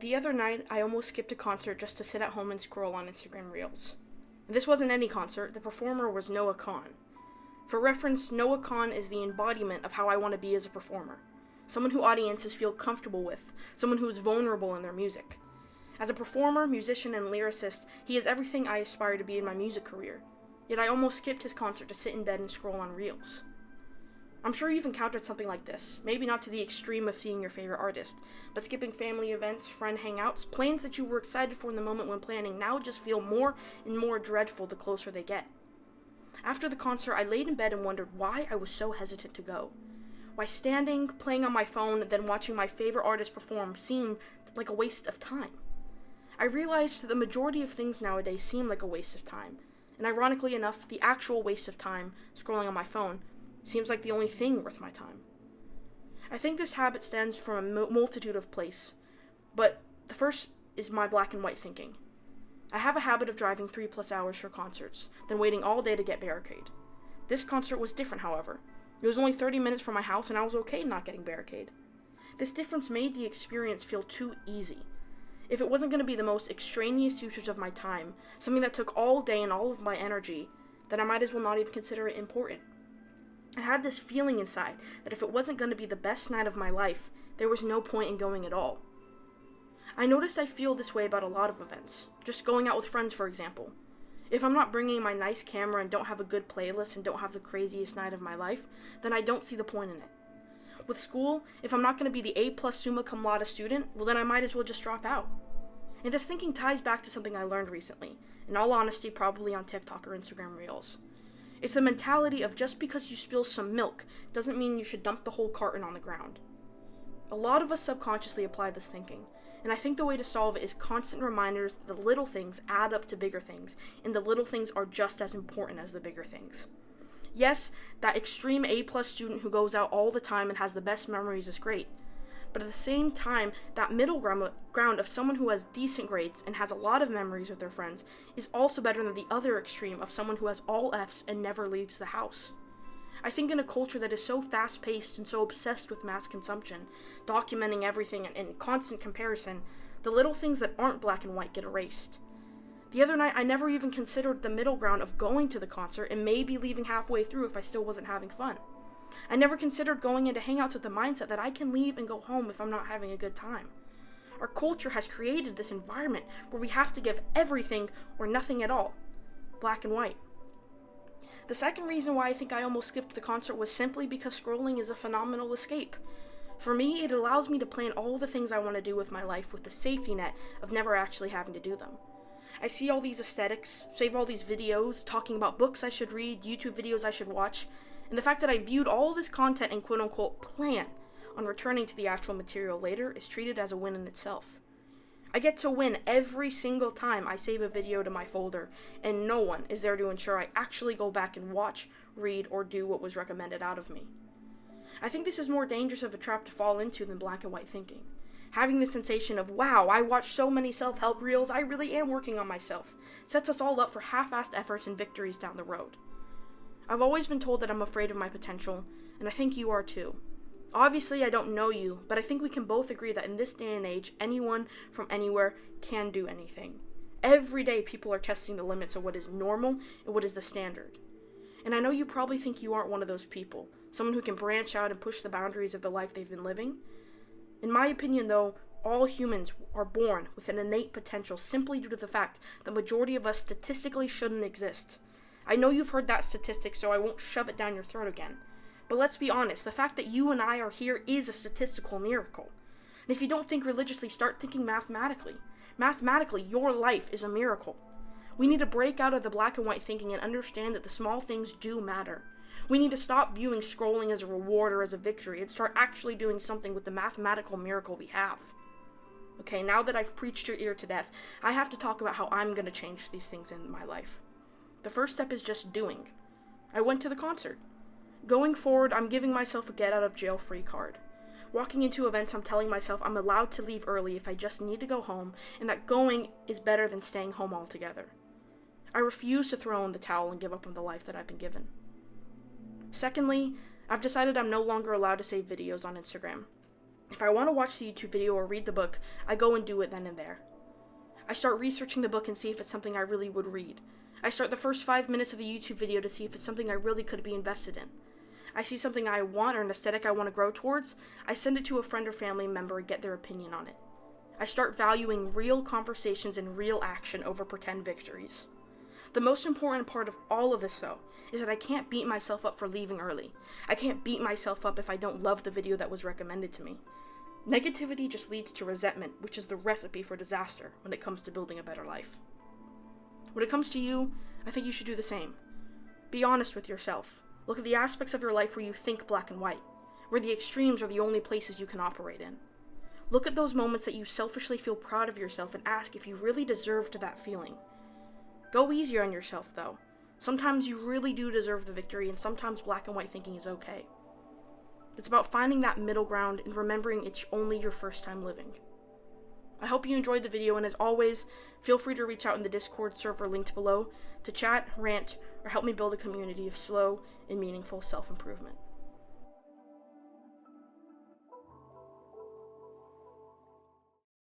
The other night, I almost skipped a concert just to sit at home and scroll on Instagram Reels. This wasn't any concert, the performer was Noah Kahan. For reference, Noah Kahan is the embodiment of how I want to be as a performer. Someone who audiences feel comfortable with, someone who is vulnerable in their music. As a performer, musician, and lyricist, he is everything I aspire to be in my music career. Yet I almost skipped his concert to sit in bed and scroll on Reels. I'm sure you've encountered something like this, maybe not to the extreme of seeing your favorite artist, but skipping family events, friend hangouts, plans that you were excited for in the moment when planning now just feel more and more dreadful the closer they get. After the concert, I laid in bed and wondered why I was so hesitant to go. Why standing, playing on my phone, then watching my favorite artist perform seemed like a waste of time. I realized that the majority of things nowadays seem like a waste of time, and ironically enough, the actual waste of time, scrolling on my phone, seems like the only thing worth my time. I think this habit stems from a multitude of places, but the first is my black and white thinking. I have a habit of driving 3+ hours for concerts, then waiting all day to get barricade. This concert was different, however. It was only 30 minutes from my house and I was okay not getting barricade. This difference made the experience feel too easy. If it wasn't going to be the most extraneous usage of my time, something that took all day and all of my energy, then I might as well not even consider it important. I had this feeling inside that if it wasn't going to be the best night of my life, there was no point in going at all. I noticed I feel this way about a lot of events, just going out with friends for example. If I'm not bringing my nice camera and don't have a good playlist and don't have the craziest night of my life, then I don't see the point in it. With school, if I'm not going to be the A+ summa cum laude student, well then I might as well just drop out. And this thinking ties back to something I learned recently, in all honesty probably on TikTok or Instagram Reels. It's the mentality of just because you spill some milk doesn't mean you should dump the whole carton on the ground. A lot of us subconsciously apply this thinking, and I think the way to solve it is constant reminders that the little things add up to bigger things, and the little things are just as important as the bigger things. Yes, that extreme A+ student who goes out all the time and has the best memories is great, but at the same time, that middle ground of someone who has decent grades and has a lot of memories with their friends is also better than the other extreme of someone who has all Fs and never leaves the house. I think in a culture that is so fast-paced and so obsessed with mass consumption, documenting everything and constant comparison, the little things that aren't black and white get erased. The other night, I never even considered the middle ground of going to the concert and maybe leaving halfway through if I still wasn't having fun. I never considered going into hangouts with the mindset that I can leave and go home if I'm not having a good time. Our culture has created this environment where we have to give everything or nothing at all. Black and white. The second reason why I think I almost skipped the concert was simply because scrolling is a phenomenal escape. For me, it allows me to plan all the things I want to do with my life with the safety net of never actually having to do them. I see all these aesthetics, save all these videos, talking about books I should read, YouTube videos I should watch, and the fact that I viewed all this content and quote-unquote plan on returning to the actual material later is treated as a win in itself. I get to win every single time I save a video to my folder, and no one is there to ensure I actually go back and watch, read, or do what was recommended out of me. I think this is more dangerous of a trap to fall into than black and white thinking. Having the sensation of, wow, I watched so many self-help reels, I really am working on myself, sets us all up for half-assed efforts and victories down the road. I've always been told that I'm afraid of my potential, and I think you are too. Obviously, I don't know you, but I think we can both agree that in this day and age, anyone from anywhere can do anything. Every day, people are testing the limits of what is normal and what is the standard. And I know you probably think you aren't one of those people, someone who can branch out and push the boundaries of the life they've been living. In my opinion, though, all humans are born with an innate potential simply due to the fact the majority of us statistically shouldn't exist. I know you've heard that statistic, so I won't shove it down your throat again. But let's be honest, the fact that you and I are here is a statistical miracle. And if you don't think religiously, start thinking mathematically. Mathematically, your life is a miracle. We need to break out of the black and white thinking and understand that the small things do matter. We need to stop viewing scrolling as a reward or as a victory and start actually doing something with the mathematical miracle we have. Okay, now that I've preached your ear to death, I have to talk about how I'm going to change these things in my life. The first step is just doing. I went to the concert. Going forward, I'm giving myself a get-out-of-jail-free card. Walking into events, I'm telling myself I'm allowed to leave early if I just need to go home, and that going is better than staying home altogether. I refuse to throw in the towel and give up on the life that I've been given. Secondly, I've decided I'm no longer allowed to save videos on Instagram. If I want to watch the YouTube video or read the book, I go and do it then and there. I start researching the book and see if it's something I really would read. I start the first 5 minutes of the YouTube video to see if it's something I really could be invested in. I see something I want or an aesthetic I want to grow towards, I send it to a friend or family member and get their opinion on it. I start valuing real conversations and real action over pretend victories. The most important part of all of this, though, is that I can't beat myself up for leaving early. I can't beat myself up if I don't love the video that was recommended to me. Negativity just leads to resentment, which is the recipe for disaster when it comes to building a better life. When it comes to you, I think you should do the same. Be honest with yourself. Look at the aspects of your life where you think black and white, where the extremes are the only places you can operate in. Look at those moments that you selfishly feel proud of yourself and ask if you really deserved that feeling. Go easier on yourself, though. Sometimes you really do deserve the victory, and sometimes black and white thinking is okay. It's about finding that middle ground and remembering it's only your first time living. I hope you enjoyed the video, and as always, feel free to reach out in the Discord server linked below to chat, rant, or help me build a community of slow and meaningful self-improvement.